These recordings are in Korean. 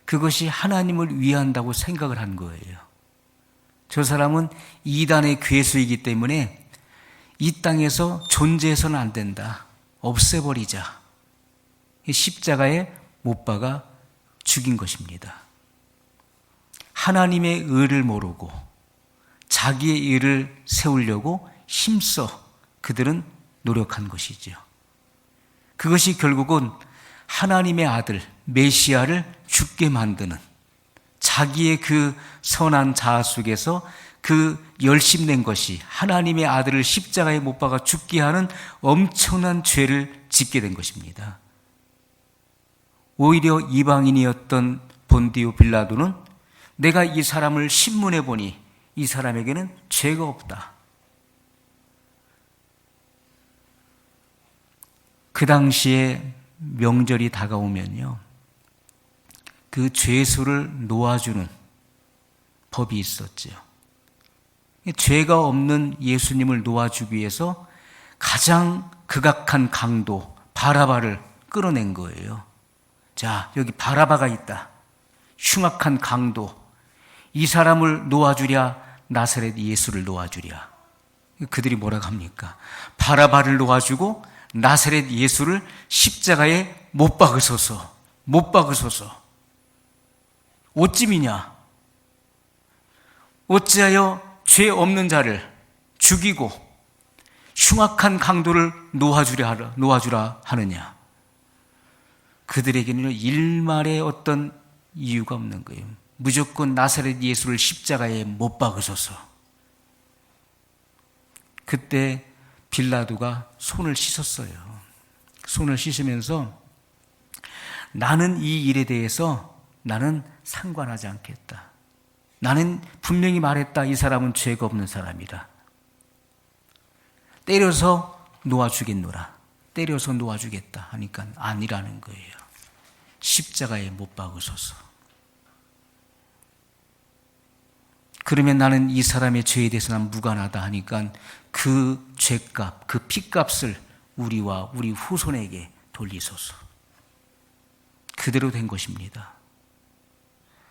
그것이 하나님을 위한다고 생각을 한 거예요. 저 사람은 이단의 괴수이기 때문에 이 땅에서 존재해서는 안 된다. 없애버리자. 십자가에 못 박아 죽인 것입니다. 하나님의 의를 모르고 자기의 의를 세우려고 힘써 그들은 노력한 것이죠. 그것이 결국은 하나님의 아들 메시아를 죽게 만드는, 자기의 그 선한 자아 속에서 그 열심낸 것이 하나님의 아들을 십자가에 못 박아 죽게 하는 엄청난 죄를 짓게 된 것입니다. 오히려 이방인이었던 본디오 빌라도는 내가 이 사람을 신문해 보니 이 사람에게는 죄가 없다. 그 당시에 명절이 다가오면요, 그 죄수를 놓아주는 법이 있었죠. 죄가 없는 예수님을 놓아주기 위해서 가장 극악한 강도 바라바를 끌어낸 거예요. 자, 여기 바라바가 있다. 흉악한 강도. 이 사람을 놓아주랴, 나사렛 예수를 놓아주랴. 그들이 뭐라고 합니까? 바라바를 놓아주고 나사렛 예수를 십자가에 못 박으소서. 못 박으소서. 어찌미냐? 어찌하여 죄 없는 자를 죽이고 흉악한 강도를 놓아주라 하느냐? 그들에게는 일말의 어떤 이유가 없는 거예요. 무조건 나사렛 예수를 십자가에 못 박으소서. 그때 빌라도가 손을 씻었어요. 손을 씻으면서 나는 이 일에 대해서 나는 상관하지 않겠다. 나는 분명히 말했다. 이 사람은 죄가 없는 사람이다. 때려서 놓아주겠노라. 때려서 놓아주겠다 하니까 아니라는 거예요. 십자가에 못 박으소서. 그러면 나는 이 사람의 죄에 대해서는 무관하다 하니까 그 죄값, 그 피값을 우리와 우리 후손에게 돌리소서. 그대로 된 것입니다.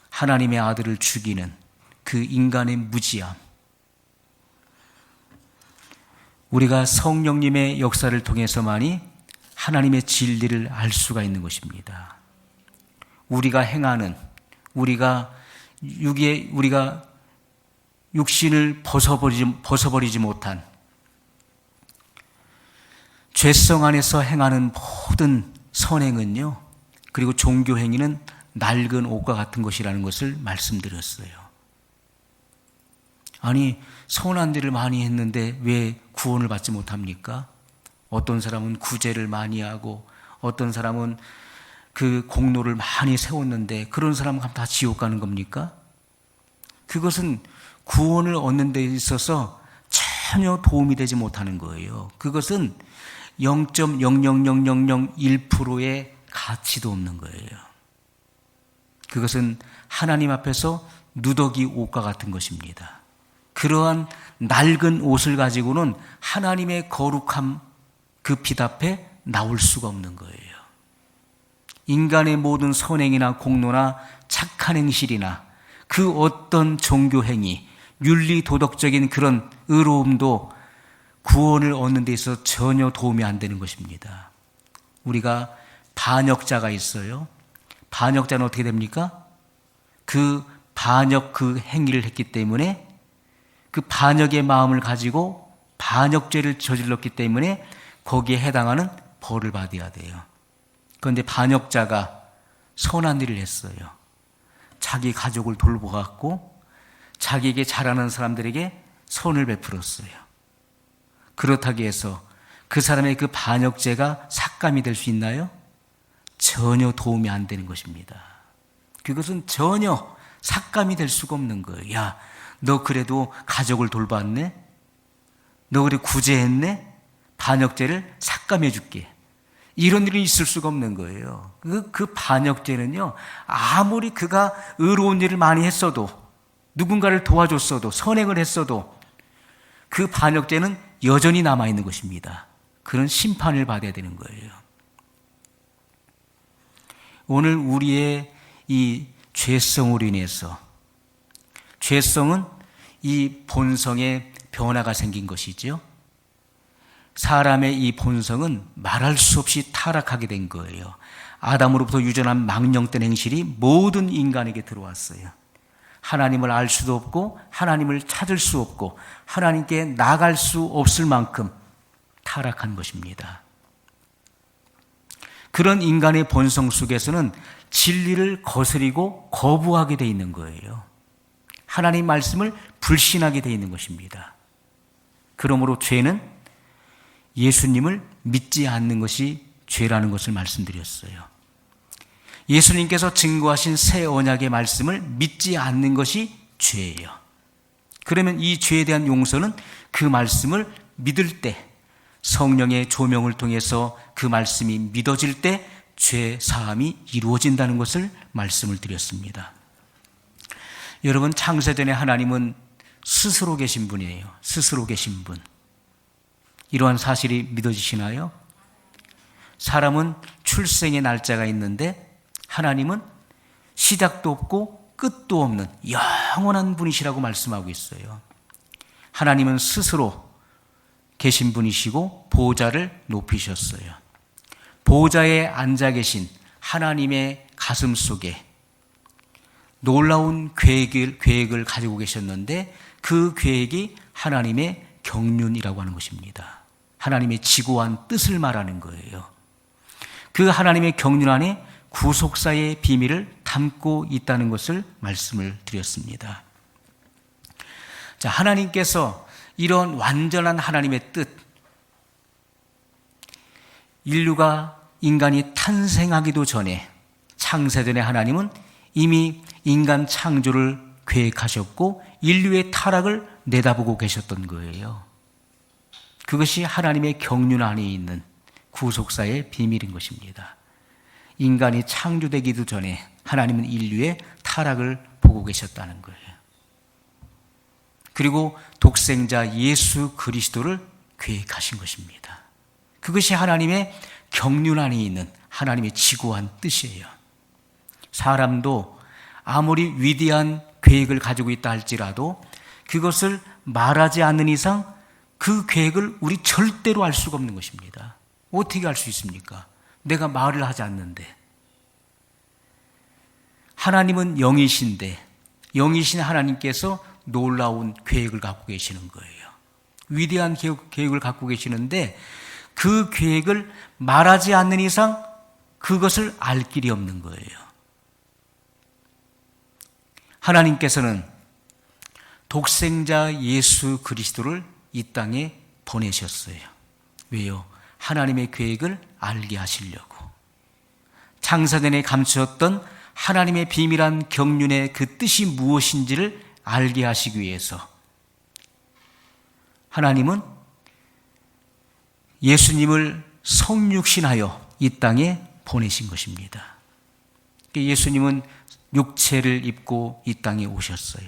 하나님의 아들을 죽이는 그 인간의 무지함. 우리가 성령님의 역사를 통해서만이 하나님의 진리를 알 수가 있는 것입니다. 우리가 행하는, 우리가 육신을 벗어버리지 못한 죄성 안에서 행하는 모든 선행은요, 그리고 종교 행위는 낡은 옷과 같은 것이라는 것을 말씀드렸어요. 아니, 선한 일을 많이 했는데 왜 구원을 받지 못합니까? 어떤 사람은 구제를 많이 하고 어떤 사람은 그 공로를 많이 세웠는데 그런 사람은 다 지옥 가는 겁니까? 그것은 구원을 얻는 데 있어서 전혀 도움이 되지 못하는 거예요. 그것은 0.00001%의 가치도 없는 거예요. 그것은 하나님 앞에서 누더기 옷과 같은 것입니다. 그러한 낡은 옷을 가지고는 하나님의 거룩함 그 빛 앞에 나올 수가 없는 거예요. 인간의 모든 선행이나 공로나 착한 행실이나 그 어떤 종교 행위, 윤리 도덕적인 그런 의로움도 구원을 얻는 데 있어서 전혀 도움이 안 되는 것입니다. 우리가 반역자가 있어요. 반역자는 어떻게 됩니까? 그 반역 그 행위를 했기 때문에 그 반역의 마음을 가지고 반역죄를 저질렀기 때문에 거기에 해당하는 벌을 받아야 돼요. 그런데 반역자가 선한 일을 했어요. 자기 가족을 돌보았고 자기에게 잘하는 사람들에게 선을 베풀었어요. 그렇다고 해서 그 사람의 그 반역죄가 삭감이 될 수 있나요? 전혀 도움이 안 되는 것입니다. 그것은 전혀 삭감이 될 수가 없는 거예요. 야, 너 그래도 가족을 돌봤네? 너 그래 구제했네? 반역죄를 삭감해 줄게. 이런 일이 있을 수가 없는 거예요. 그 반역죄는요, 아무리 그가 의로운 일을 많이 했어도, 누군가를 도와줬어도, 선행을 했어도, 그 반역죄는 여전히 남아있는 것입니다. 그런 심판을 받아야 되는 거예요. 오늘 우리의 이 죄성으로 인해서, 죄성은 이 본성에 변화가 생긴 것이죠. 사람의 이 본성은 말할 수 없이 타락하게 된 거예요. 아담으로부터 유전한 망령된 행실이 모든 인간에게 들어왔어요. 하나님을 알 수도 없고 하나님을 찾을 수 없고 하나님께 나갈 수 없을 만큼 타락한 것입니다. 그런 인간의 본성 속에서는 진리를 거스리고 거부하게 되어 있는 거예요. 하나님 말씀을 불신하게 되어 있는 것입니다. 그러므로 죄는 예수님을 믿지 않는 것이 죄라는 것을 말씀드렸어요. 예수님께서 증거하신 새 언약의 말씀을 믿지 않는 것이 죄예요. 그러면 이 죄에 대한 용서는 그 말씀을 믿을 때, 성령의 조명을 통해서 그 말씀이 믿어질 때 죄 사함이 이루어진다는 것을 말씀을 드렸습니다. 여러분, 창세전에 하나님은 스스로 계신 분이에요. 스스로 계신 분. 이러한 사실이 믿어지시나요? 사람은 출생의 날짜가 있는데 하나님은 시작도 없고 끝도 없는 영원한 분이시라고 말씀하고 있어요. 하나님은 스스로 계신 분이시고 보좌를 높이셨어요. 보좌에 앉아 계신 하나님의 가슴 속에 놀라운 계획을 가지고 계셨는데 그 계획이 하나님의 경륜이라고 하는 것입니다. 하나님의 지고한 뜻을 말하는 거예요. 그 하나님의 경륜 안에 구속사의 비밀을 담고 있다는 것을 말씀을 드렸습니다. 자, 하나님께서 이런 완전한 하나님의 뜻, 인간이 탄생하기도 전에 창세전에 하나님은 이미 인간 창조를 계획하셨고 인류의 타락을 내다보고 계셨던 거예요. 그것이 하나님의 경륜 안에 있는 구속사의 비밀인 것입니다. 인간이 창조되기도 전에 하나님은 인류의 타락을 보고 계셨다는 거예요. 그리고 독생자 예수 그리스도를 계획하신 것입니다. 그것이 하나님의 경륜 안에 있는 하나님의 지고한 뜻이에요. 사람도 아무리 위대한 계획을 가지고 있다 할지라도 그것을 말하지 않는 이상 그 계획을 우리 절대로 알 수가 없는 것입니다. 어떻게 알 수 있습니까? 내가 말을 하지 않는데. 하나님은 영이신데 영이신 하나님께서 놀라운 계획을 갖고 계시는 거예요. 위대한 계획을 갖고 계시는데 그 계획을 말하지 않는 이상 그것을 알 길이 없는 거예요. 하나님께서는 독생자 예수 그리스도를 이 땅에 보내셨어요. 왜요? 하나님의 계획을 알게 하시려고. 창세전에 감추었던 하나님의 비밀한 경륜의 그 뜻이 무엇인지를 알게 하시기 위해서 하나님은 예수님을 성육신하여 이 땅에 보내신 것입니다. 예수님은 육체를 입고 이 땅에 오셨어요.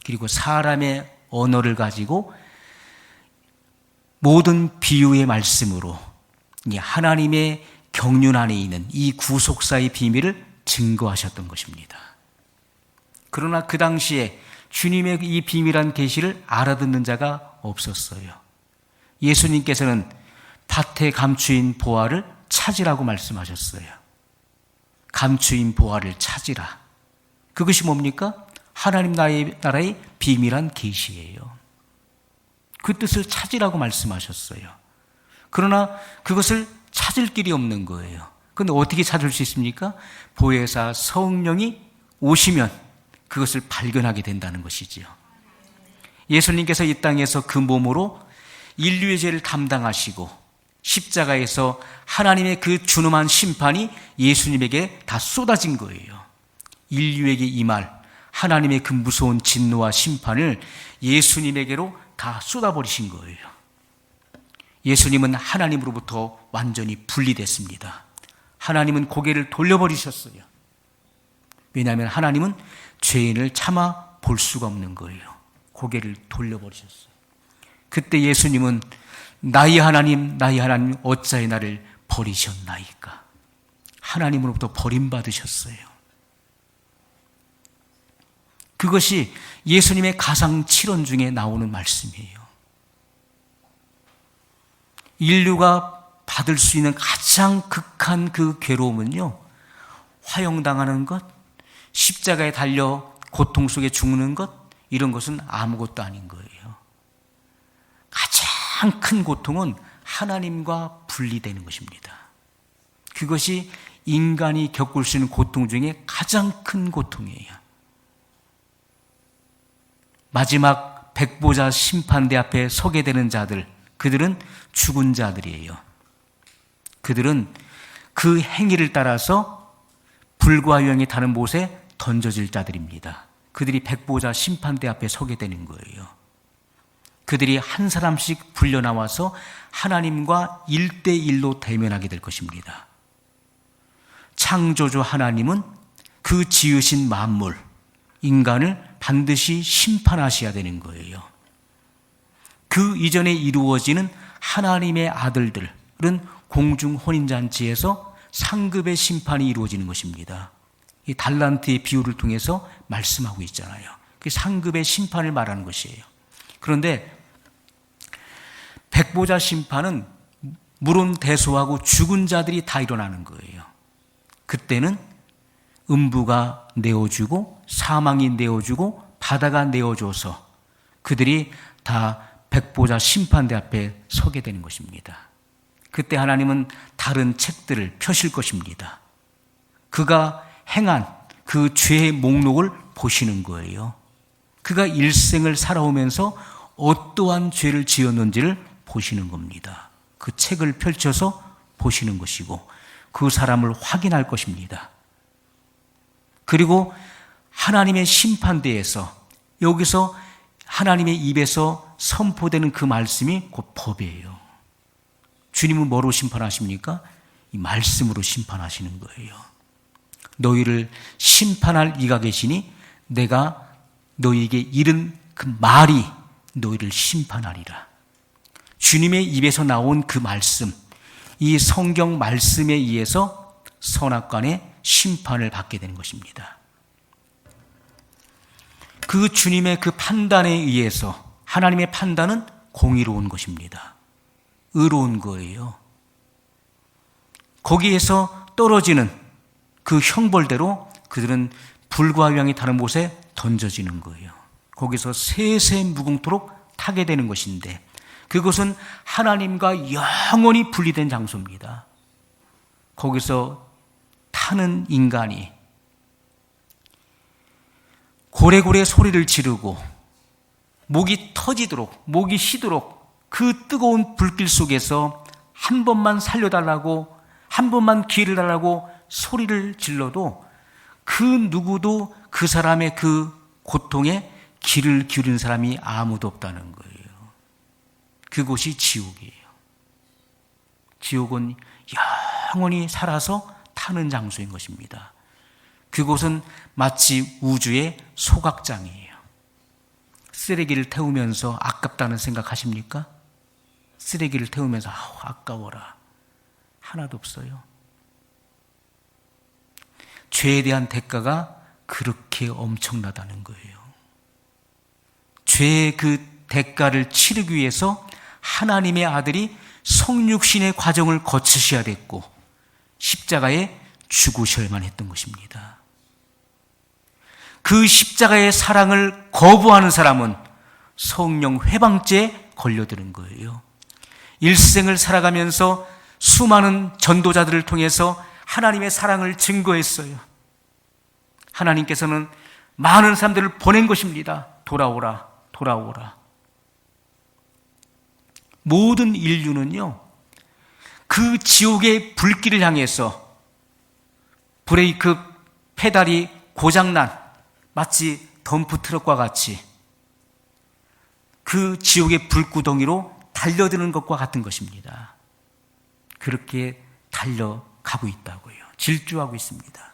그리고 사람의 언어를 가지고 모든 비유의 말씀으로 하나님의 경륜 안에 있는 이 구속사의 비밀을 증거하셨던 것입니다. 그러나 그 당시에 주님의 이 비밀한 계시를 알아듣는 자가 없었어요. 예수님께서는 밭에 감추인 보화를 찾으라고 말씀하셨어요. 감추인 보화를 찾으라. 그것이 뭡니까? 하나님 나라의 비밀한 계시예요. 그 뜻을 찾으라고 말씀하셨어요. 그러나 그것을 찾을 길이 없는 거예요. 그런데 어떻게 찾을 수 있습니까? 보혜사 성령이 오시면 그것을 발견하게 된다는 것이지요. 예수님께서 이 땅에서 그 몸으로 인류의 죄를 담당하시고 십자가에서 하나님의 그 준엄한 심판이 예수님에게 다 쏟아진 거예요. 인류에게 임할 하나님의 그 무서운 진노와 심판을 예수님에게로 다 쏟아버리신 거예요. 예수님은 하나님으로부터 완전히 분리됐습니다. 하나님은 고개를 돌려버리셨어요. 왜냐하면 하나님은 죄인을 참아 볼 수가 없는 거예요. 고개를 돌려버리셨어요. 그때 예수님은 나의 하나님 어찌하여 나를 버리셨나이까. 하나님으로부터 버림받으셨어요. 그것이 예수님의 가상칠언 중에 나오는 말씀이에요. 인류가 받을 수 있는 가장 극한 그 괴로움은요, 화형당하는 것, 십자가에 달려 고통 속에 죽는 것, 이런 것은 아무것도 아닌 거예요. 가장 큰 고통은 하나님과 분리되는 것입니다. 그것이 인간이 겪을 수 있는 고통 중에 가장 큰 고통이에요. 마지막 백보자 심판대 앞에 서게 되는 자들, 그들은 죽은 자들이에요. 그들은 그 행위를 따라서 불과 유황이 타는 못에 던져질 자들입니다. 그들이 백보자 심판대 앞에 서게 되는 거예요. 그들이 한 사람씩 불려나와서 하나님과 1대1로 대면하게 될 것입니다. 창조주 하나님은 그 지으신 만물, 인간을 반드시 심판하셔야 되는 거예요. 그 이전에 이루어지는 하나님의 아들들은 공중 혼인잔치에서 상급의 심판이 이루어지는 것입니다. 이 달란트의 비유를 통해서 말씀하고 있잖아요. 그 상급의 심판을 말하는 것이에요. 그런데 백보자 심판은 물론대소하고 죽은 자들이 다 일어나는 거예요. 그때는 음부가 내어주고 사망이 내어주고 바다가 내어줘서 그들이 다 백보자 심판대 앞에 서게 되는 것입니다. 그때 하나님은 다른 책들을 펴실 것입니다. 그가 행한 그 죄의 목록을 보시는 거예요. 그가 일생을 살아오면서 어떠한 죄를 지었는지를 보시는 겁니다. 그 책을 펼쳐서 보시는 것이고 그 사람을 확인할 것입니다. 그리고 하나님의 심판대에서 여기서 하나님의 입에서 선포되는 그 말씀이 곧 법이에요. 주님은 뭐로 심판하십니까? 이 말씀으로 심판하시는 거예요. 너희를 심판할 이가 계시니 내가 너희에게 이른 그 말이 너희를 심판하리라. 주님의 입에서 나온 그 말씀, 이 성경 말씀에 의해서 선악간의 심판을 받게 되는 것입니다. 그 주님의 그 판단에 의해서 하나님의 판단은 공의로운 것입니다. 의로운 거예요. 거기에서 떨어지는 그 형벌대로 그들은 불과 유황이 타는 곳에 던져지는 거예요. 거기서 세세 무궁토록 타게 되는 것인데 그것은 하나님과 영원히 분리된 장소입니다. 거기서 타는 인간이 고래고래 소리를 지르고 목이 터지도록 목이 쉬도록 그 뜨거운 불길 속에서 한 번만 살려달라고 한 번만 기회를 달라고 소리를 질러도 그 누구도 그 사람의 그 고통에 귀를 기울이는 사람이 아무도 없다는 거예요. 그곳이 지옥이에요. 지옥은 영원히 살아서 타는 장소인 것입니다. 그곳은 마치 우주의 소각장이에요. 쓰레기를 태우면서 아깝다는 생각하십니까? 쓰레기를 태우면서 아까워라. 하나도 없어요. 죄에 대한 대가가 그렇게 엄청나다는 거예요. 죄의 그 대가를 치르기 위해서 하나님의 아들이 성육신의 과정을 거치셔야 됐고 십자가에 죽으셔야만 했던 것입니다. 그 십자가의 사랑을 거부하는 사람은 성령 회방죄에 걸려드는 거예요. 일생을 살아가면서 수많은 전도자들을 통해서 하나님의 사랑을 증거했어요. 하나님께서는 많은 사람들을 보낸 것입니다. 돌아오라, 돌아오라. 모든 인류는요, 그 지옥의 불길을 향해서 브레이크 페달이 고장난 마치 덤프트럭과 같이 그 지옥의 불구덩이로 달려드는 것과 같은 것입니다. 그렇게 달려가고 있다고요. 질주하고 있습니다.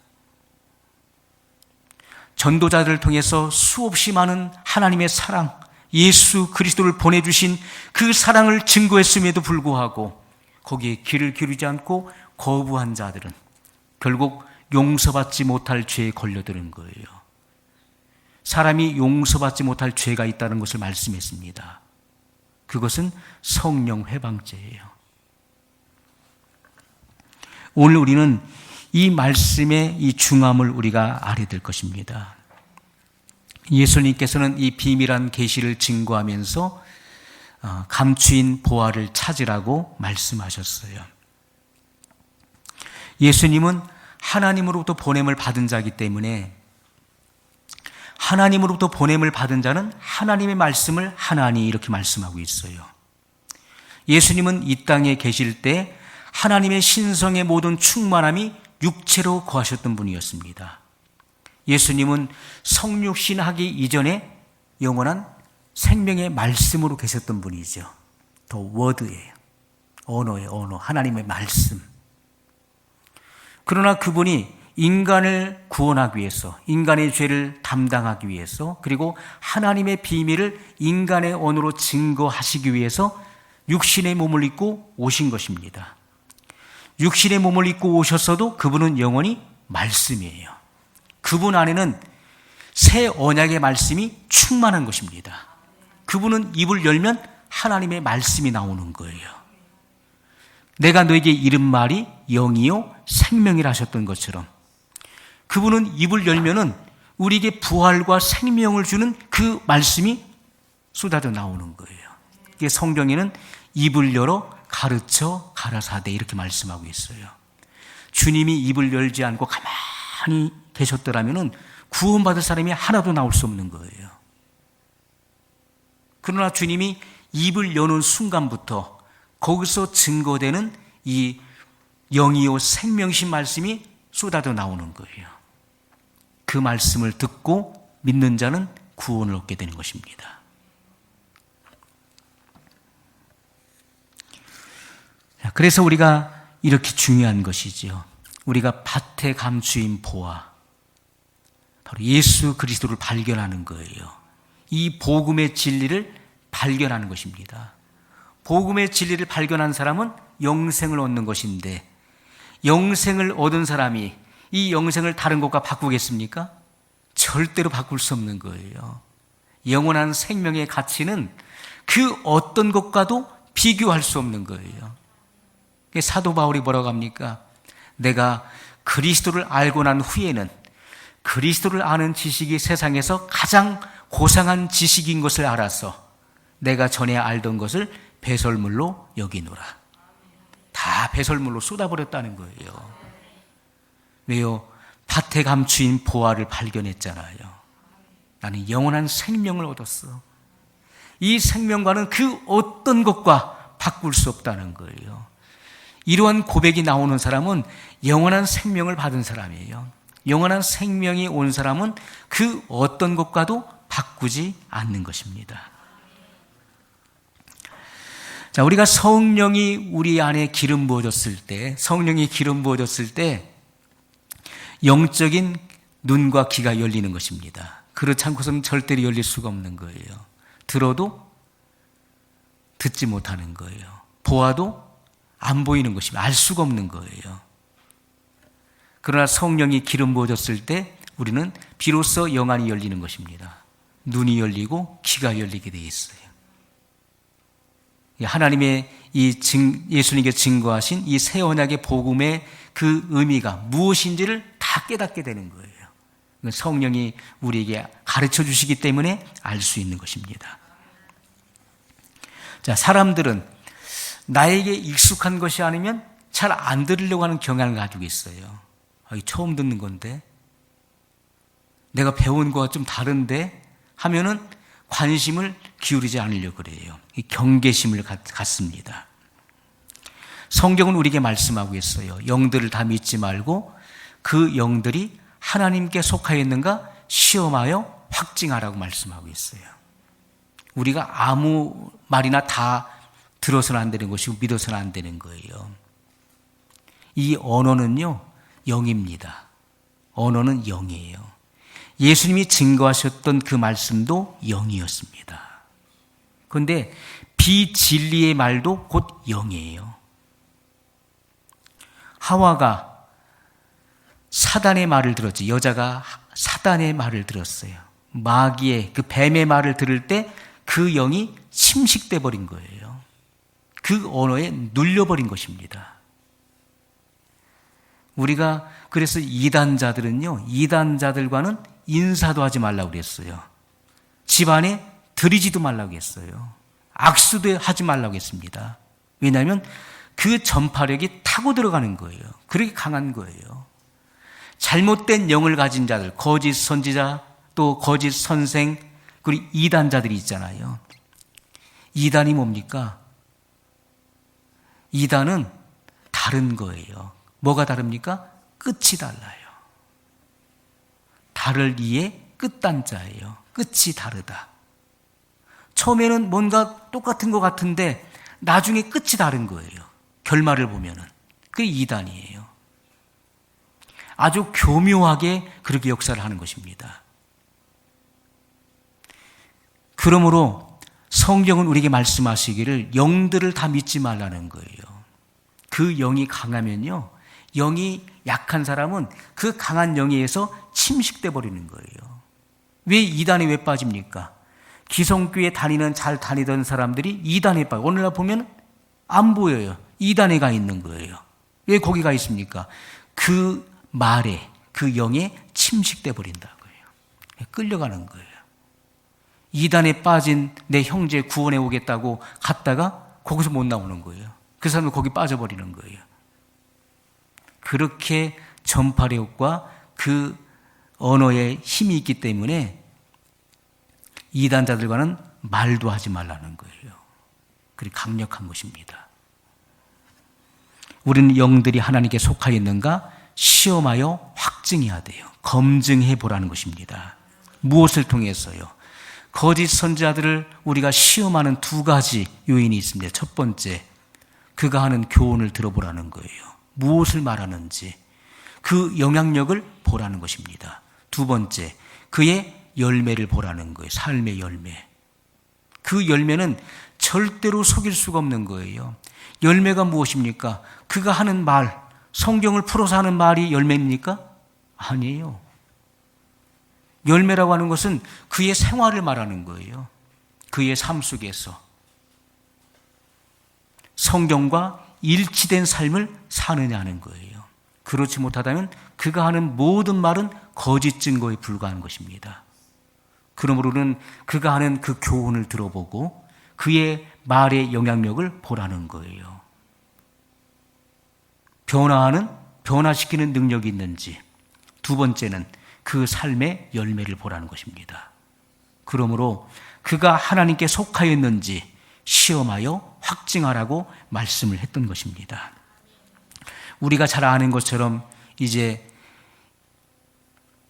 전도자들을 통해서 수없이 많은 하나님의 사랑, 예수 그리스도를 보내주신 그 사랑을 증거했음에도 불구하고 거기에 귀를 기울이지 않고 거부한 자들은 결국 용서받지 못할 죄에 걸려드는 거예요. 사람이 용서받지 못할 죄가 있다는 것을 말씀했습니다. 그것은 성령 회방죄예요. 오늘 우리는 이 말씀의 이 중함을 우리가 알아야 될 것입니다. 예수님께서는 이 비밀한 계시를 증거하면서 감추인 보화를 찾으라고 말씀하셨어요. 예수님은 하나님으로부터 보냄을 받은 자이기 때문에 하나님으로부터 보냄을 받은 자는 하나님의 말씀을 하나니 이렇게 말씀하고 있어요. 예수님은 이 땅에 계실 때 하나님의 신성의 모든 충만함이 육체로 거하셨던 분이었습니다. 예수님은 성육신하기 이전에 영원한 생명의 말씀으로 계셨던 분이죠. 더 워드예요. 언어예요. 언어. 하나님의 말씀. 그러나 그분이 인간을 구원하기 위해서, 인간의 죄를 담당하기 위해서, 그리고 하나님의 비밀을 인간의 언어로 증거하시기 위해서 육신의 몸을 입고 오신 것입니다. 육신의 몸을 입고 오셨어도 그분은 영원히 말씀이에요. 그분 안에는 새 언약의 말씀이 충만한 것입니다. 그분은 입을 열면 하나님의 말씀이 나오는 거예요. 내가 너에게 이른 말이 영이요 생명이라 하셨던 것처럼 그분은 입을 열면은 우리에게 부활과 생명을 주는 그 말씀이 쏟아져 나오는 거예요. 이게 성경에는 입을 열어 가르쳐 가라사대 이렇게 말씀하고 있어요. 주님이 입을 열지 않고 가만히 계셨더라면은 구원받을 사람이 하나도 나올 수 없는 거예요. 그러나 주님이 입을 여는 순간부터 거기서 증거되는 이 영이요 생명이신 말씀이 쏟아져 나오는 거예요. 그 말씀을 듣고 믿는 자는 구원을 얻게 되는 것입니다. 그래서 우리가 이렇게 중요한 것이지요. 우리가 밭에 감추인 보화, 바로 예수 그리스도를 발견하는 거예요. 이 복음의 진리를 발견하는 것입니다. 복음의 진리를 발견한 사람은 영생을 얻는 것인데 영생을 얻은 사람이 이 영생을 다른 것과 바꾸겠습니까? 절대로 바꿀 수 없는 거예요. 영원한 생명의 가치는 그 어떤 것과도 비교할 수 없는 거예요. 사도 바울이 뭐라고 합니까? 내가 그리스도를 알고 난 후에는 그리스도를 아는 지식이 세상에서 가장 고상한 지식인 것을 알아서 내가 전에 알던 것을 배설물로 여기노라. 다 배설물로 쏟아버렸다는 거예요. 왜요? 밭에 감추인 보화를 발견했잖아요. 나는 영원한 생명을 얻었어. 이 생명과는 그 어떤 것과 바꿀 수 없다는 거예요. 이러한 고백이 나오는 사람은 영원한 생명을 받은 사람이에요. 영원한 생명이 온 사람은 그 어떤 것과도 바꾸지 않는 것입니다. 자, 우리가 성령이 우리 안에 기름 부어졌을 때, 성령이 기름 부어졌을 때 영적인 눈과 귀가 열리는 것입니다. 그렇지 않고서는 절대로 열릴 수가 없는 거예요. 들어도 듣지 못하는 거예요. 보아도 안 보이는 것입니다. 알 수가 없는 거예요. 그러나 성령이 기름 부어졌을 때 우리는 비로소 영안이 열리는 것입니다. 눈이 열리고 귀가 열리게 되어 있어요. 하나님의 예수님께 증거하신 이 새 언약의 복음의 그 의미가 무엇인지를 다 깨닫게 되는 거예요. 성령이 우리에게 가르쳐 주시기 때문에 알 수 있는 것입니다. 자, 사람들은 나에게 익숙한 것이 아니면 잘 안 들으려고 하는 경향을 가지고 있어요. 처음 듣는 건데, 내가 배운 거와 좀 다른데 하면은 관심을 기울이지 않으려고 그래요. 경계심을 갖습니다. 성경은 우리에게 말씀하고 있어요. 영들을 다 믿지 말고 그 영들이 하나님께 속하여 있는가 시험하여 확증하라고 말씀하고 있어요. 우리가 아무 말이나 다 들어서는 안 되는 것이고 믿어서는 안 되는 거예요. 이 언어는요, 영입니다. 언어는 영이에요. 예수님이 증거하셨던 그 말씀도 영이었습니다. 그런데 비진리의 말도 곧 영이에요. 하와가 사단의 말을 들었지. 여자가 사단의 말을 들었어요. 마귀의 그 뱀의 말을 들을 때 그 영이 침식돼 버린 거예요. 그 언어에 눌려버린 것입니다. 우리가 그래서 이단자들은요, 이단자들과는 인사도 하지 말라고 그랬어요. 집안에 들이지도 말라고 했어요. 악수도 하지 말라고 했습니다. 왜냐하면 그 전파력이 타고 들어가는 거예요. 그렇게 강한 거예요. 잘못된 영을 가진 자들, 거짓 선지자, 또 거짓 선생, 그리고 이단자들이 있잖아요. 이단이 뭡니까? 이단은 다른 거예요. 뭐가 다릅니까? 끝이 달라요. 달을 이에 끝단자예요. 끝이 다르다. 처음에는 뭔가 똑같은 것 같은데 나중에 끝이 다른 거예요. 결말을 보면은. 그게 이단이에요. 아주 교묘하게 그렇게 역사를 하는 것입니다. 그러므로 성경은 우리에게 말씀하시기를 영들을 다 믿지 말라는 거예요. 그 영이 강하면요, 영이 약한 사람은 그 강한 영에 의해서 침식돼 버리는 거예요. 왜 이단에 왜 빠집니까? 기성교회 잘 다니던 사람들이 이단에 빠져. 오늘날 보면 안 보여요. 이단에 가 있는 거예요. 왜 거기 가 있습니까? 그 말에, 그 영에 침식돼 버린다고요. 끌려가는 거예요. 이단에 빠진 내 형제 구원해 오겠다고 갔다가 거기서 못 나오는 거예요. 그 사람은 거기 빠져버리는 거예요. 그렇게 전파력과 그 언어에 힘이 있기 때문에 이단자들과는 말도 하지 말라는 거예요. 그리고 강력한 것입니다. 우리는 영들이 하나님께 속하여 있는가 시험하여 확증해야 돼요. 검증해 보라는 것입니다. 무엇을 통해서요? 거짓 선지자들을 우리가 시험하는 두 가지 요인이 있습니다. 첫 번째, 그가 하는 교훈을 들어보라는 거예요. 무엇을 말하는지 그 영향력을 보라는 것입니다. 두 번째, 그의 열매를 보라는 거예요. 삶의 열매. 그 열매는 절대로 속일 수가 없는 거예요. 열매가 무엇입니까? 그가 하는 말, 성경을 풀어서 하는 말이 열매입니까? 아니에요. 열매라고 하는 것은 그의 생활을 말하는 거예요. 그의 삶 속에서 성경과 일치된 삶을 사느냐는 거예요. 그렇지 못하다면 그가 하는 모든 말은 거짓 증거에 불과한 것입니다. 그러므로는 그가 하는 그 교훈을 들어보고 그의 말의 영향력을 보라는 거예요. 변화시키는 능력이 있는지, 두 번째는 그 삶의 열매를 보라는 것입니다. 그러므로 그가 하나님께 속하여 있는지 시험하여 확증하라고 말씀을 했던 것입니다. 우리가 잘 아는 것처럼 이제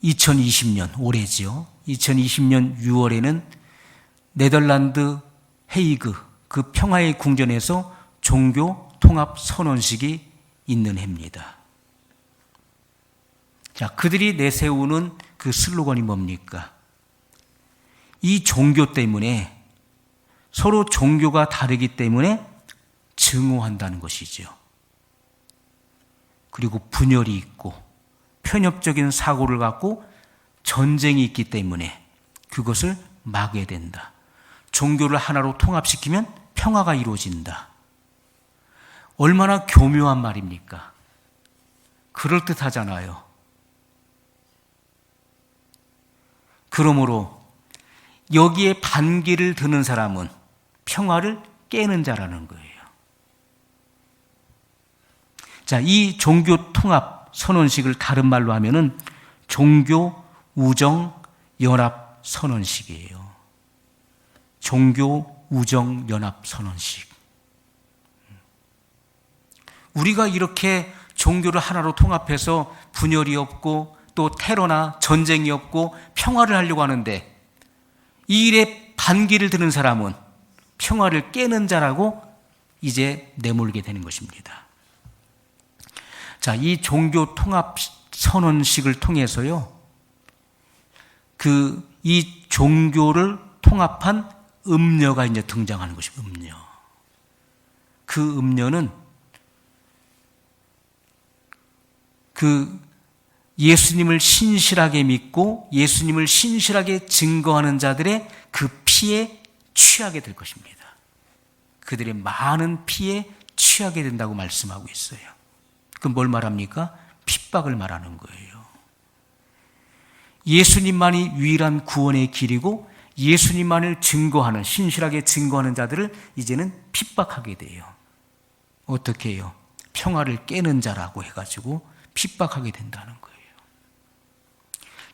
2020년 올해지요. 2020년 6월에는 네덜란드 헤이그 그 평화의 궁전에서 종교 통합 선언식이 있는 해입니다. 자, 그들이 내세우는 그 슬로건이 뭡니까? 이 종교 때문에 서로 종교가 다르기 때문에 증오한다는 것이죠. 그리고 분열이 있고 편협적인 사고를 갖고 전쟁이 있기 때문에 그것을 막아야 된다. 종교를 하나로 통합시키면 평화가 이루어진다. 얼마나 교묘한 말입니까? 그럴듯하잖아요. 그러므로 여기에 반기를 드는 사람은 평화를 깨는 자라는 거예요. 자, 이 종교 통합 선언식을 다른 말로 하면은 종교 우정 연합 선언식이에요. 종교 우정 연합 선언식. 우리가 이렇게 종교를 하나로 통합해서 분열이 없고 또 테러나 전쟁이 없고 평화를 하려고 하는데 이 일에 반기를 드는 사람은 평화를 깨는 자라고 이제 내몰게 되는 것입니다. 자, 이 종교 통합 선언식을 통해서요, 이 종교를 통합한 음녀가 이제 등장하는 것입니다. 음녀. 그 음녀는 그 예수님을 신실하게 믿고 예수님을 신실하게 증거하는 자들의 그 피에 취하게 될 것입니다. 그들의 많은 피에 취하게 된다고 말씀하고 있어요. 그럼 뭘 말합니까? 핍박을 말하는 거예요. 예수님만이 유일한 구원의 길이고 예수님만을 증거하는, 신실하게 증거하는 자들을 이제는 핍박하게 돼요. 어떻게 해요? 평화를 깨는 자라고 해가지고 핍박하게 된다는 거예요.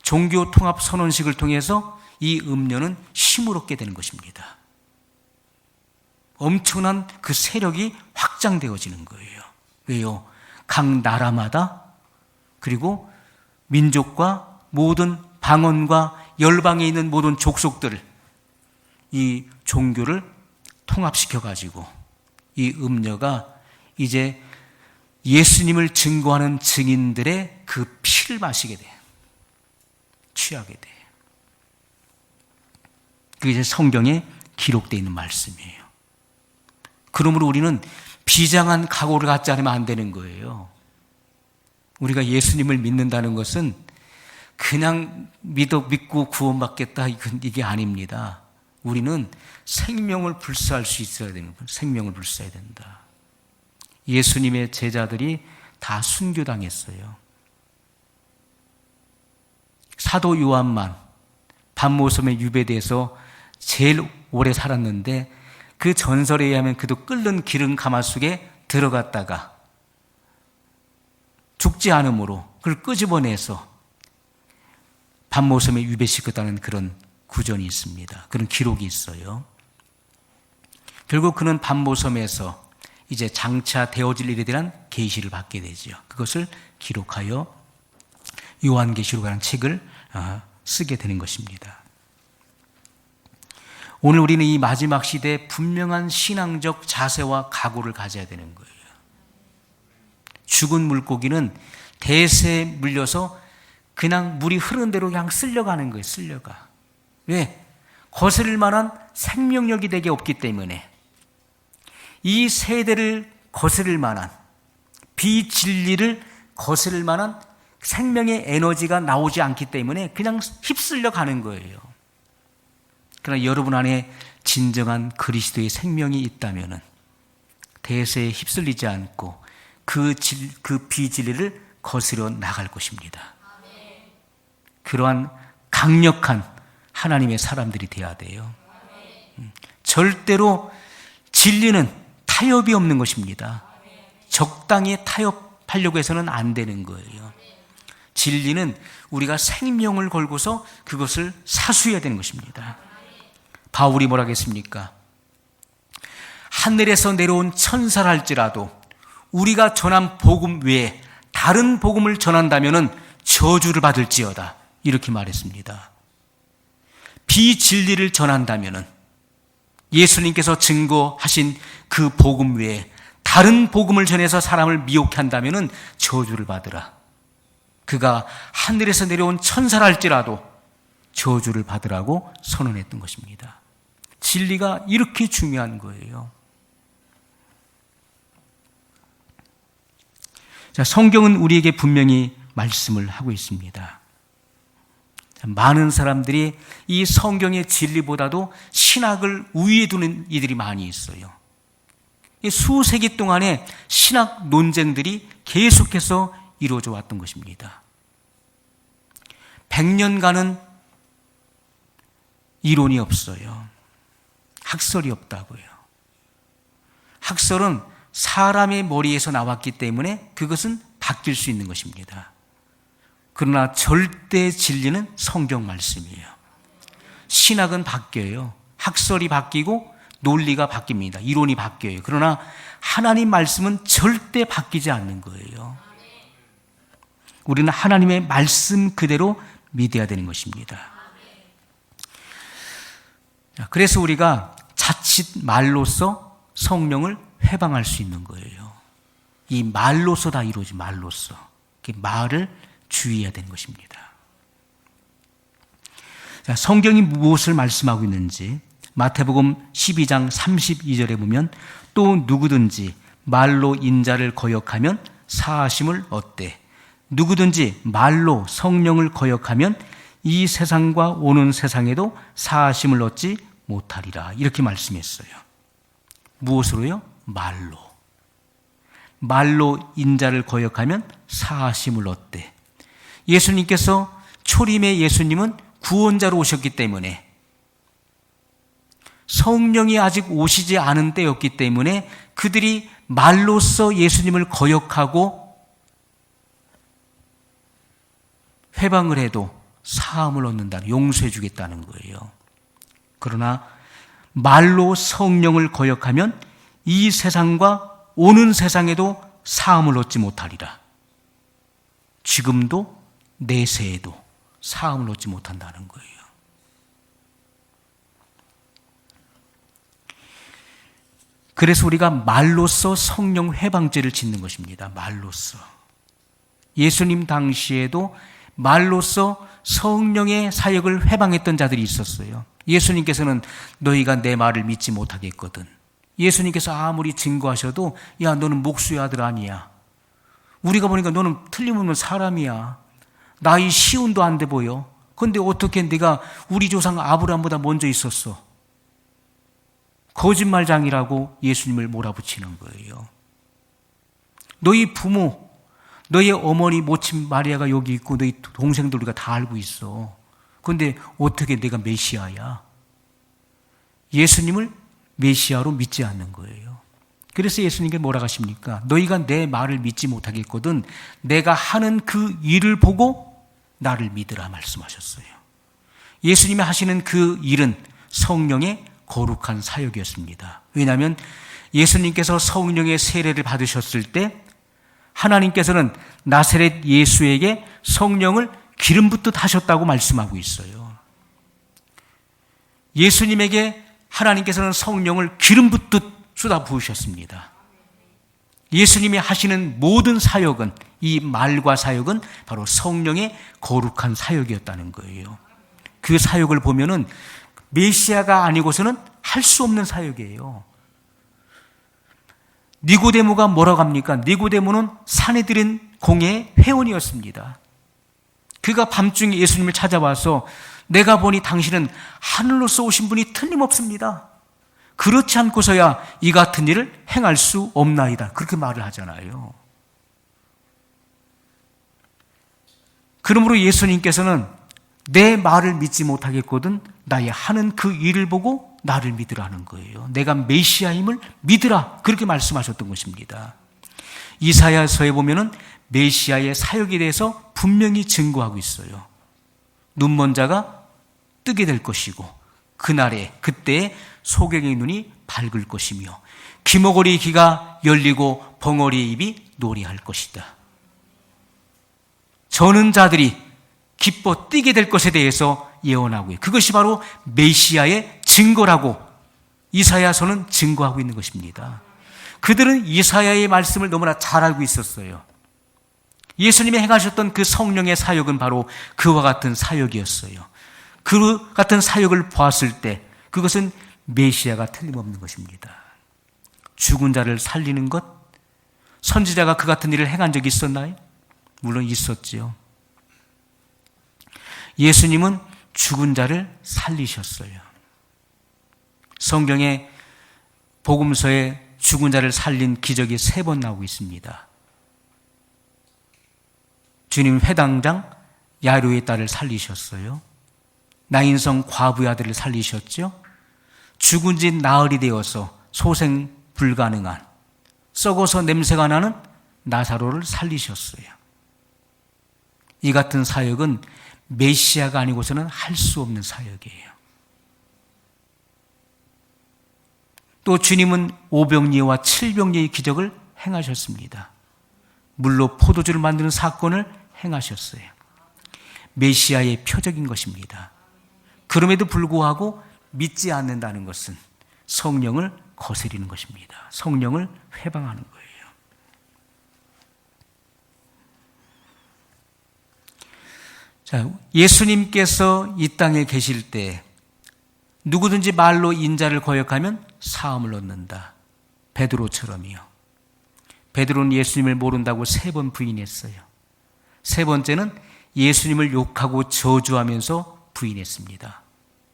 종교 통합 선언식을 통해서 이 음료는 힘을 얻게 되는 것입니다. 엄청난 그 세력이 확장되어지는 거예요. 왜요? 각 나라마다 그리고 민족과 모든 방언과 열방에 있는 모든 족속들을 이 종교를 통합시켜가지고 이 음료가 이제 예수님을 증거하는 증인들의 그 피를 마시게 돼요. 취하게 돼요. 그게 이제 성경에 기록되어 있는 말씀이에요. 그러므로 우리는 비장한 각오를 갖지 않으면 안 되는 거예요. 우리가 예수님을 믿는다는 것은 그냥 믿고 구원받겠다 이게 아닙니다. 우리는 생명을 불사할 수 있어야 되는 거예요. 생명을 불사해야 된다. 예수님의 제자들이 다 순교당했어요. 사도 요한만 밤모섬에 유배돼서 제일 오래 살았는데 그 전설에 의하면 그도 끓는 기름 가마속에 들어갔다가 죽지 않으므로 그걸 끄집어내서 밤모섬에 유배시켰다는 그런 구전이 있습니다. 그런 기록이 있어요. 결국 그는 밤모섬에서 이제 장차 되어질 일에 대한 계시를 받게 되죠. 그것을 기록하여 요한계시록이라는 책을 쓰게 되는 것입니다. 오늘 우리는 이 마지막 시대에 분명한 신앙적 자세와 각오를 가져야 되는 거예요. 죽은 물고기는 대세에 물려서 그냥 물이 흐르는 대로 그냥 쓸려가는 거예요. 쓸려가. 왜? 거스를 만한 생명력이 되게 없기 때문에 이 세대를 거스를 만한 비진리를 거스를 만한 생명의 에너지가 나오지 않기 때문에 그냥 휩쓸려 가는 거예요. 그러나 여러분 안에 진정한 그리스도의 생명이 있다면 대세에 휩쓸리지 않고 그 비진리를 거스려 나갈 것입니다. 그러한 강력한 하나님의 사람들이 되어야 돼요. 절대로 진리는 타협이 없는 것입니다. 적당히 타협하려고 해서는 안 되는 거예요. 진리는 우리가 생명을 걸고서 그것을 사수해야 되는 것입니다. 바울이 뭐라 했습니까? 하늘에서 내려온 천사랄지라도 우리가 전한 복음 외에 다른 복음을 전한다면 저주를 받을지어다. 이렇게 말했습니다. 비진리를 전한다면 예수님께서 증거하신 그 복음 외에 다른 복음을 전해서 사람을 미혹해 한다면 저주를 받으라. 그가 하늘에서 내려온 천사랄지라도 저주를 받으라고 선언했던 것입니다. 진리가 이렇게 중요한 거예요. 자, 성경은 우리에게 분명히 말씀을 하고 있습니다. 많은 사람들이 이 성경의 진리보다도 신학을 우위에 두는 이들이 많이 있어요. 수세기 동안에 신학 논쟁들이 계속해서 이루어져 왔던 것입니다. 100년간은 이론이 없어요. 학설이 없다고요. 학설은 사람의 머리에서 나왔기 때문에 그것은 바뀔 수 있는 것입니다. 그러나 절대 진리는 성경 말씀이에요. 신학은 바뀌어요. 학설이 바뀌고 논리가 바뀝니다. 이론이 바뀌어요. 그러나 하나님 말씀은 절대 바뀌지 않는 거예요. 우리는 하나님의 말씀 그대로 믿어야 되는 것입니다. 그래서 우리가 자칫 말로써 성령을 회방할 수 있는 거예요. 이 말로써 다 이루어지, 말로써. 말을 주의해야 되는 것입니다. 자, 성경이 무엇을 말씀하고 있는지 마태복음 12장 32절에 보면 또 누구든지 말로 인자를 거역하면 사하심을 얻되 누구든지 말로 성령을 거역하면 이 세상과 오는 세상에도 사하심을 얻지 못하리라. 이렇게 말씀했어요. 무엇으로요? 말로. 말로 인자를 거역하면 사하심을 얻대. 예수님께서 초림의 예수님은 구원자로 오셨기 때문에, 성령이 아직 오시지 않은 때였기 때문에 그들이 말로써 예수님을 거역하고 회방을 해도 사함을 얻는다, 용서해 주겠다는 거예요. 그러나 말로 성령을 거역하면 이 세상과 오는 세상에도 사함을 얻지 못하리라. 지금도 내세에도 사함을 얻지 못한다는 거예요. 그래서 우리가 말로써 성령 회방죄를 짓는 것입니다. 말로써. 예수님 당시에도 말로써 성령의 사역을 회방했던 자들이 있었어요. 예수님께서는 너희가 내 말을 믿지 못하겠거든. 예수님께서 아무리 증거하셔도 야, 너는 목수의 아들 아니야. 우리가 보니까 너는 틀림없는 사람이야. 나이 시운도 안 돼 보여. 그런데 어떻게 네가 우리 조상 아브라함보다 먼저 있었어? 거짓말장이라고 예수님을 몰아붙이는 거예요. 너희 부모, 너희 어머니 모친 마리아가 여기 있고 너희 동생들 우리가 다 알고 있어. 그런데 어떻게 내가 메시아야? 예수님을 메시아로 믿지 않는 거예요. 그래서 예수님께 뭐라 하십니까? 너희가 내 말을 믿지 못하겠거든 내가 하는 그 일을 보고 나를 믿으라 말씀하셨어요. 예수님이 하시는 그 일은 성령의 거룩한 사역이었습니다. 왜냐하면 예수님께서 성령의 세례를 받으셨을 때 하나님께서는 나사렛 예수에게 성령을 기름 붓듯 하셨다고 말씀하고 있어요. 예수님에게 하나님께서는 성령을 기름 붓듯 쏟아 부으셨습니다. 예수님이 하시는 모든 사역은, 이 말과 사역은 바로 성령의 거룩한 사역이었다는 거예요. 그 사역을 보면은 메시아가 아니고서는 할 수 없는 사역이에요. 니고데모가 뭐라고 합니까? 니고데모는 산헤드린 공회의 회원이었습니다. 그가 밤중에 예수님을 찾아와서 내가 보니 당신은 하늘로서 오신 분이 틀림없습니다. 그렇지 않고서야 이 같은 일을 행할 수 없나이다. 그렇게 말을 하잖아요. 그러므로 예수님께서는 내 말을 믿지 못하겠거든 나의 하는 그 일을 보고 나를 믿으라는 거예요. 내가 메시아임을 믿으라. 그렇게 말씀하셨던 것입니다. 이사야서에 보면은 메시아의 사역에 대해서 분명히 증거하고 있어요. 눈먼 자가 뜨게 될 것이고 그날에 그때에 소경의 눈이 밝을 것이며 기머거리 귀가 열리고 벙어리의 입이 노래할 것이다. 저는 자들이 기뻐 뛰게 될 것에 대해서 예언하고 있어요. 그것이 바로 메시아의 증거라고 이사야서는 증거하고 있는 것입니다. 그들은 이사야의 말씀을 너무나 잘 알고 있었어요. 예수님이 행하셨던 그 성령의 사역은 바로 그와 같은 사역이었어요. 그 같은 사역을 보았을 때 그것은 메시아가 틀림없는 것입니다. 죽은 자를 살리는 것, 선지자가 그 같은 일을 행한 적이 있었나요? 물론 있었지요. 예수님은 죽은 자를 살리셨어요. 성경에 복음서에 죽은 자를 살린 기적이 3번 나오고 있습니다. 주님 회당장 야이로의 딸을 살리셨어요. 나인성 과부의 아들을 살리셨죠. 죽은 지 나흘이 되어서 소생 불가능한 썩어서 냄새가 나는 나사로를 살리셨어요. 이 같은 사역은 메시아가 아니고서는 할 수 없는 사역이에요. 또 주님은 오병이어와 칠병이어의 기적을 행하셨습니다. 물로 포도주를 만드는 사건을 행하셨어요. 메시아의 표적인 것입니다. 그럼에도 불구하고 믿지 않는다는 것은 성령을 거스리는 것입니다. 성령을 회방하는 거예요. 자, 예수님께서 이 땅에 계실 때 누구든지 말로 인자를 거역하면 사함을 얻는다. 베드로처럼이요. 베드로는 예수님을 모른다고 3번 부인했어요. 세 번째는 예수님을 욕하고 저주하면서 부인했습니다.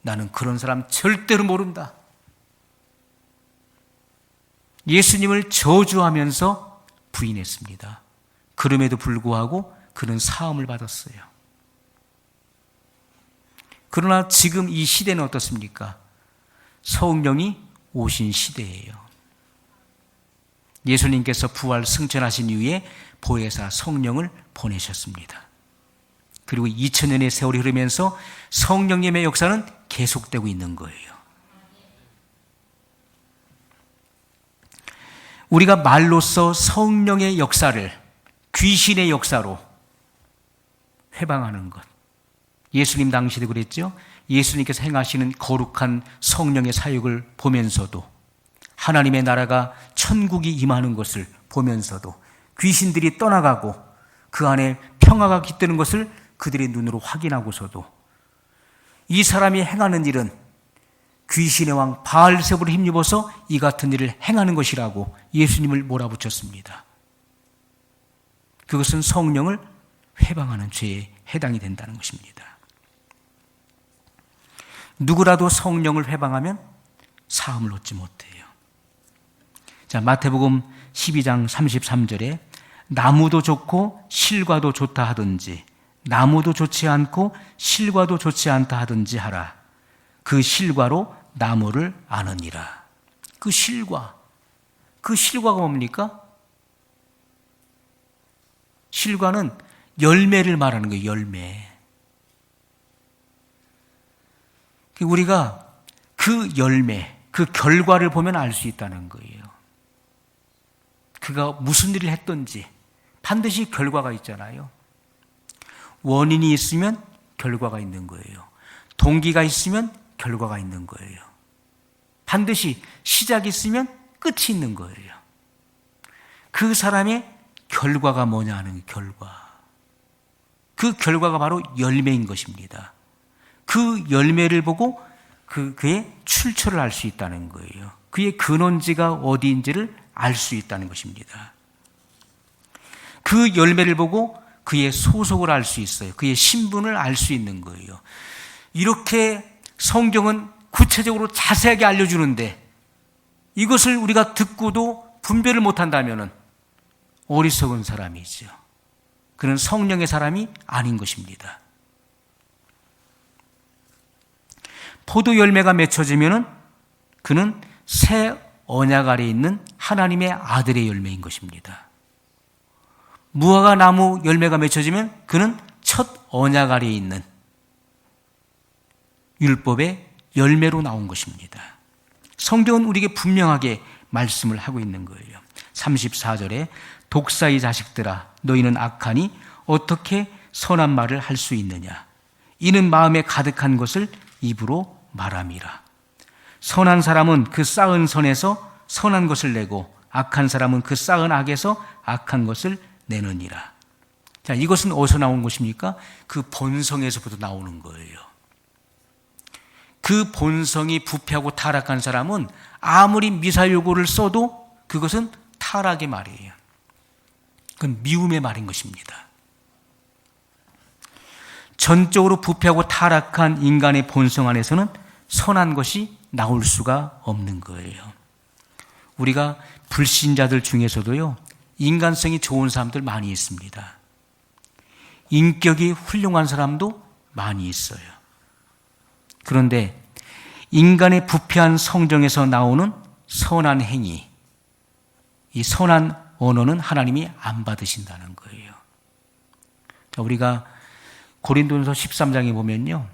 나는 그런 사람 절대로 모른다. 예수님을 저주하면서 부인했습니다. 그럼에도 불구하고 그는 사함을 받았어요. 그러나 지금 이 시대는 어떻습니까? 성령이 오신 시대예요. 예수님께서 부활 승천하신 이후에 보혜사 성령을 보내셨습니다. 그리고 2000년의 세월이 흐르면서 성령님의 역사는 계속되고 있는 거예요. 우리가 말로써 성령의 역사를 귀신의 역사로 회방하는 것. 예수님 당시도 그랬죠. 예수님께서 행하시는 거룩한 성령의 사역을 보면서도, 하나님의 나라가 천국이 임하는 것을 보면서도, 귀신들이 떠나가고 그 안에 평화가 깃드는 것을 그들의 눈으로 확인하고서도 이 사람이 행하는 일은 귀신의 왕 바알세불을 힘입어서 이 같은 일을 행하는 것이라고 예수님을 몰아붙였습니다. 그것은 성령을 회방하는 죄에 해당이 된다는 것입니다. 누구라도 성령을 회방하면 사함을 얻지 못해요. 자, 마태복음 12장 33절에 나무도 좋고 실과도 좋다 하든지 나무도 좋지 않고 실과도 좋지 않다 하든지 하라. 그 실과로 나무를 아느니라. 그 실과가 뭡니까? 실과는 열매를 말하는 거예요. 열매. 우리가 그 열매, 그 결과를 보면 알 수 있다는 거예요. 그가 무슨 일을 했든지 반드시 결과가 있잖아요. 원인이 있으면 결과가 있는 거예요. 동기가 있으면 결과가 있는 거예요. 반드시 시작이 있으면 끝이 있는 거예요. 그 사람의 결과가 뭐냐 하는 결과. 그 결과가 바로 열매인 것입니다. 그 열매를 보고 그의 출처를 알 수 있다는 거예요. 그의 근원지가 어디인지를 알 수 있다는 것입니다. 그 열매를 보고 그의 소속을 알 수 있어요. 그의 신분을 알 수 있는 거예요. 이렇게 성경은 구체적으로 자세하게 알려주는데 이것을 우리가 듣고도 분별을 못한다면 어리석은 사람이죠. 그는 성령의 사람이 아닌 것입니다. 포도 열매가 맺혀지면 그는 새 언약 아래에 있는 하나님의 아들의 열매인 것입니다. 무화과 나무 열매가 맺혀지면 그는 첫 언약 아래에 있는 율법의 열매로 나온 것입니다. 성경은 우리에게 분명하게 말씀을 하고 있는 거예요. 34절에 독사의 자식들아 너희는 악하니 어떻게 선한 말을 할 수 있느냐. 이는 마음에 가득한 것을 입으로 말함이라. 선한 사람은 그 쌓은 선에서 선한 것을 내고 악한 사람은 그 쌓은 악에서 악한 것을 내느니라. 자, 이것은 어디서 나온 것입니까? 그 본성에서부터 나오는 거예요. 그 본성이 부패하고 타락한 사람은 아무리 미사여구를 써도 그것은 타락의 말이에요. 그건 미움의 말인 것입니다. 전적으로 부패하고 타락한 인간의 본성 안에서는 선한 것이 나올 수가 없는 거예요. 우리가 불신자들 중에서도요, 인간성이 좋은 사람들 많이 있습니다. 인격이 훌륭한 사람도 많이 있어요. 그런데 인간의 부패한 성정에서 나오는 선한 행위, 이 선한 언어는 하나님이 안 받으신다는 거예요. 자, 우리가 고린도전서 13장에 보면요,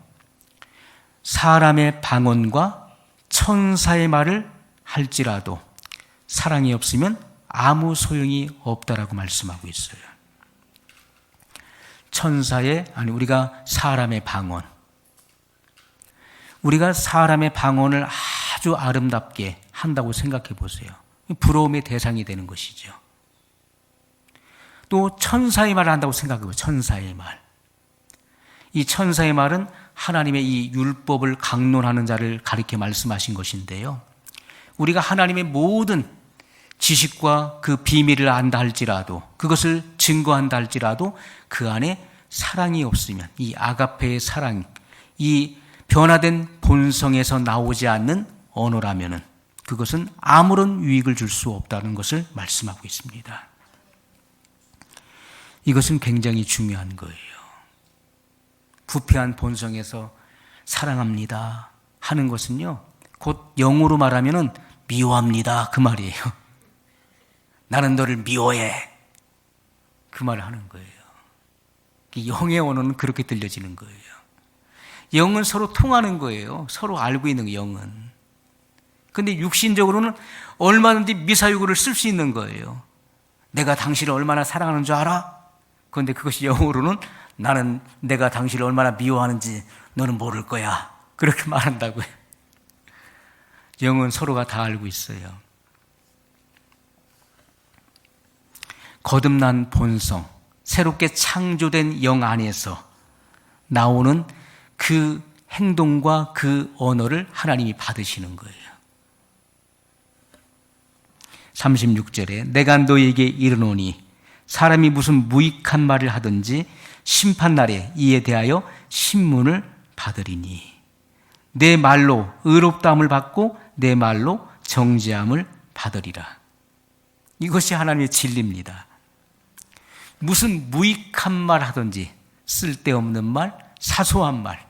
사람의 방언과 천사의 말을 할지라도 사랑이 없으면 아무 소용이 없다라고 말씀하고 있어요. 우리가 사람의 방언, 우리가 사람의 방언을 아주 아름답게 한다고 생각해 보세요. 부러움의 대상이 되는 것이죠. 또 천사의 말을 한다고 생각해 보세요. 천사의 말. 이 천사의 말은 하나님의 이 율법을 강론하는 자를 가리켜 말씀하신 것인데요. 우리가 하나님의 모든 지식과 그 비밀을 안다 할지라도, 그것을 증거한다 할지라도 그 안에 사랑이 없으면, 이 아가페의 사랑, 이 변화된 본성에서 나오지 않는 언어라면은 그것은 아무런 유익을 줄 수 없다는 것을 말씀하고 있습니다. 이것은 굉장히 중요한 거예요. 부패한 본성에서 사랑합니다 하는 것은요, 곧 영어로 말하면은 미워합니다 그 말이에요. 나는 너를 미워해, 그 말을 하는 거예요. 영의 언어는 그렇게 들려지는 거예요. 영은 서로 통하는 거예요. 서로 알고 있는 거예요, 영은. 근데 육신적으로는 얼마든지 미사유구를 쓸 수 있는 거예요. 내가 당신을 얼마나 사랑하는 줄 알아? 그런데 그것이 영어로는 나는 내가 당신을 얼마나 미워하는지 너는 모를 거야, 그렇게 말한다고요. 영은 서로가 다 알고 있어요. 거듭난 본성, 새롭게 창조된 영 안에서 나오는 그 행동과 그 언어를 하나님이 받으시는 거예요. 36절에 내가 너에게 이르노니 사람이 무슨 무익한 말을 하든지 심판날에 이에 대하여 신문을 받으리니 내 말로 의롭다함을 받고 내 말로 정죄함을 받으리라. 이것이 하나님의 진리입니다. 무슨 무익한 말 하든지, 쓸데없는 말, 사소한 말,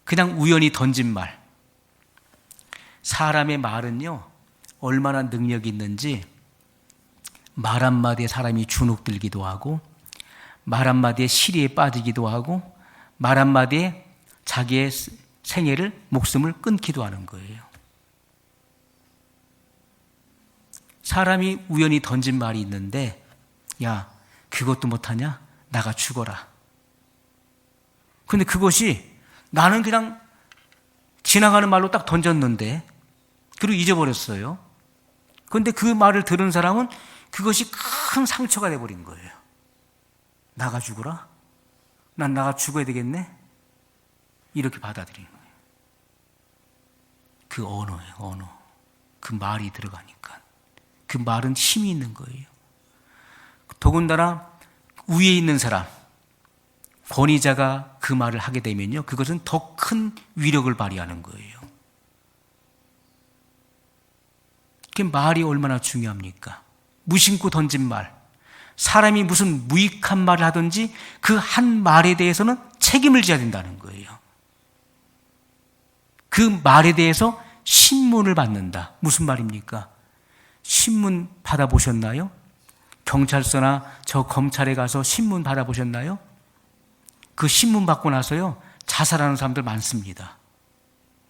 그냥 우연히 던진 말. 사람의 말은요, 얼마나 능력이 있는지 말 한마디에 사람이 주눅들기도 하고, 말 한마디에 시리에 빠지기도 하고, 말 한마디에 자기의 생애를, 목숨을 끊기도 하는 거예요. 사람이 우연히 던진 말이 있는데, 야, 그것도 못하냐? 나가 죽어라. 근데 그것이 나는 그냥 지나가는 말로 딱 던졌는데, 그리고 잊어버렸어요. 그런데 그 말을 들은 사람은 그것이 큰 상처가 돼버린 거예요. 나가 죽어라? 난 나가 죽어야 되겠네? 이렇게 받아들이는 거예요. 그 언어예요, 언어. 그 말이 들어가니까. 그 말은 힘이 있는 거예요. 더군다나 위에 있는 사람, 권위자가 그 말을 하게 되면요, 그것은 더 큰 위력을 발휘하는 거예요. 그 말이 얼마나 중요합니까? 무심코 던진 말, 사람이 무슨 무익한 말을 하든지 그 한 말에 대해서는 책임을 져야 된다는 거예요. 그 말에 대해서 신문을 받는다. 무슨 말입니까? 신문 받아보셨나요? 경찰서나 저 검찰에 가서 신문 받아보셨나요? 그 신문 받고 나서요, 자살하는 사람들 많습니다.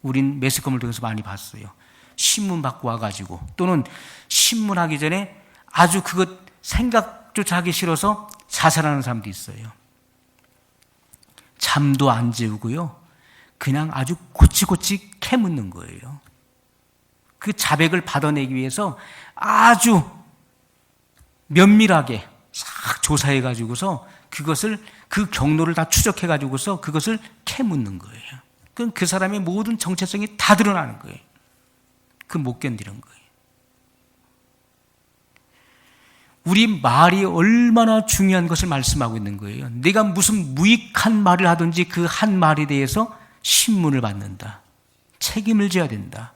우린 매스컴을 통해서 많이 봤어요. 신문 받고 와가지고, 또는 신문하기 전에 아주 그것 생각조차 하기 싫어서 자살하는 사람도 있어요. 잠도 안 재우고요, 그냥 아주 고치고치 캐묻는 거예요. 그 자백을 받아내기 위해서 아주 면밀하게 싹 조사해가지고서 그것을, 그 경로를 다 추적해가지고서 그것을 캐묻는 거예요. 그럼 그 사람의 모든 정체성이 다 드러나는 거예요. 그 못 견디는 거예요. 우리 말이 얼마나 중요한 것을 말씀하고 있는 거예요. 내가 무슨 무익한 말을 하든지 그 한 말에 대해서 신문을 받는다. 책임을 져야 된다.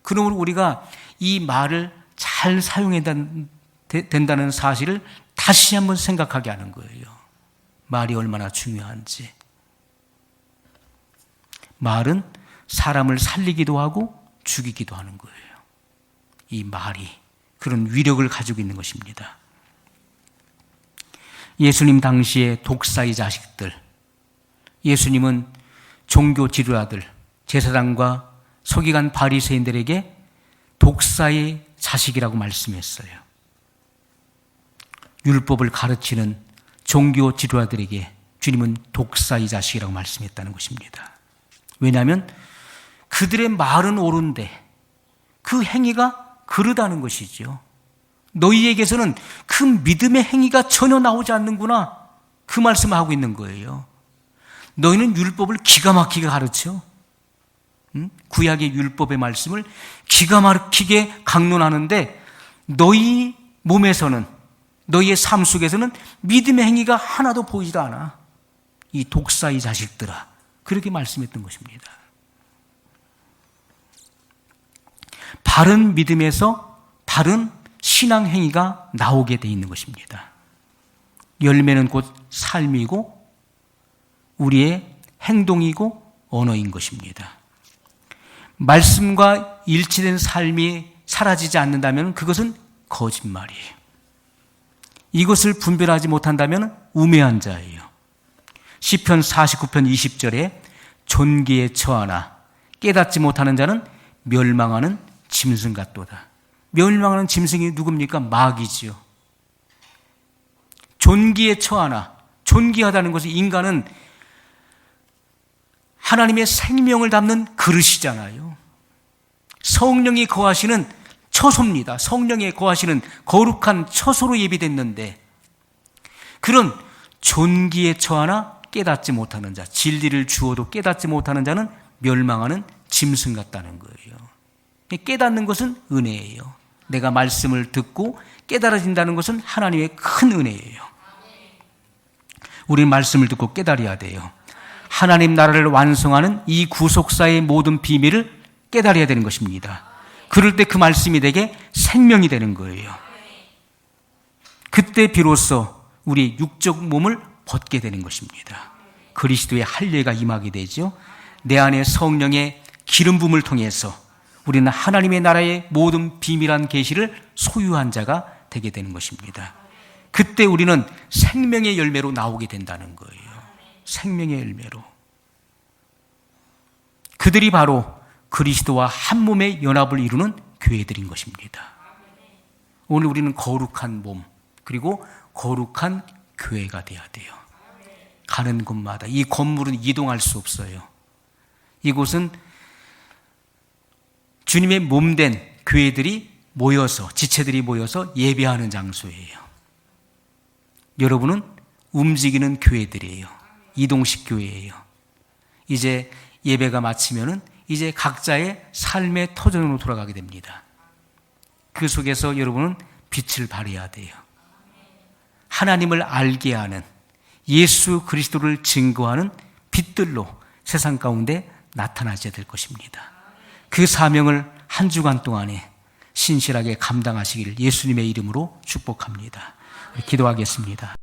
그러므로 우리가 이 말을 잘 사용해야 된다는 사실을 다시 한번 생각하게 하는 거예요. 말이 얼마나 중요한지. 말은 사람을 살리기도 하고 죽이기도 하는 거예요. 이 말이 그런 위력을 가지고 있는 것입니다. 예수님 당시의 독사의 자식들, 예수님은 종교 지도자들, 제사장과 서기관 바리새인들에게 독사의 자식이라고 말씀했어요. 율법을 가르치는 종교 지도자들에게 주님은 독사의 자식이라고 말씀했다는 것입니다. 왜냐하면 그들의 말은 옳은데 그 행위가 그르다는 것이죠. 너희에게서는 그 믿음의 행위가 전혀 나오지 않는구나, 그 말씀을 하고 있는 거예요. 너희는 율법을 기가 막히게 가르쳐, 구약의 율법의 말씀을 기가 막히게 강론하는데 너희 몸에서는, 너희의 삶 속에서는 믿음의 행위가 하나도 보이지 않아. 이 독사의 자식들아. 그렇게 말씀했던 것입니다. 바른 믿음에서 바른 신앙 행위가 나오게 돼 있는 것입니다. 열매는 곧 삶이고 우리의 행동이고 언어인 것입니다. 말씀과 일치된 삶이 사라지지 않는다면 그것은 거짓말이에요. 이것을 분별하지 못한다면 우매한 자예요. 시편 49편 20절에 존귀에 처하나 깨닫지 못하는 자는 멸망하는 짐승 같도다. 멸망하는 짐승이 누굽니까? 마귀지요. 존귀에 처하나, 존귀하다는 것은 인간은 하나님의 생명을 담는 그릇이잖아요. 성령이 거하시는 처소입니다. 성령이 거하시는 거룩한 처소로 예비됐는데 그런 존귀에 처하나 깨닫지 못하는 자, 진리를 주어도 깨닫지 못하는 자는 멸망하는 짐승 같다는 거예요. 깨닫는 것은 은혜예요. 내가 말씀을 듣고 깨달아진다는 것은 하나님의 큰 은혜예요. 우리 말씀을 듣고 깨달아야 돼요. 하나님 나라를 완성하는 이 구속사의 모든 비밀을 깨달아야 되는 것입니다. 그럴 때 그 말씀이 되게 생명이 되는 거예요. 그때 비로소 우리 육적 몸을 벗게 되는 것입니다. 그리스도의 할례가 임하게 되죠. 내 안에 성령의 기름 부음을 통해서 우리는 하나님의 나라의 모든 비밀한 계시를 소유한 자가 되게 되는 것입니다. 그때 우리는 생명의 열매로 나오게 된다는 거예요. 생명의 열매로. 그들이 바로 그리스도와 한 몸의 연합을 이루는 교회들인 것입니다. 오늘 우리는 거룩한 몸, 그리고 거룩한 교회가 되어야 돼요. 가는 곳마다. 이 건물은 이동할 수 없어요. 이곳은 주님의 몸된 교회들이 모여서, 지체들이 모여서 예배하는 장소예요. 여러분은 움직이는 교회들이에요. 이동식 교회예요. 이제 예배가 마치면은 이제 각자의 삶의 터전으로 돌아가게 됩니다. 그 속에서 여러분은 빛을 발해야 돼요. 하나님을 알게 하는, 예수 그리스도를 증거하는 빛들로 세상 가운데 나타나셔야 될 것입니다. 그 사명을 한 주간 동안에 신실하게 감당하시기를 예수님의 이름으로 축복합니다. 기도하겠습니다.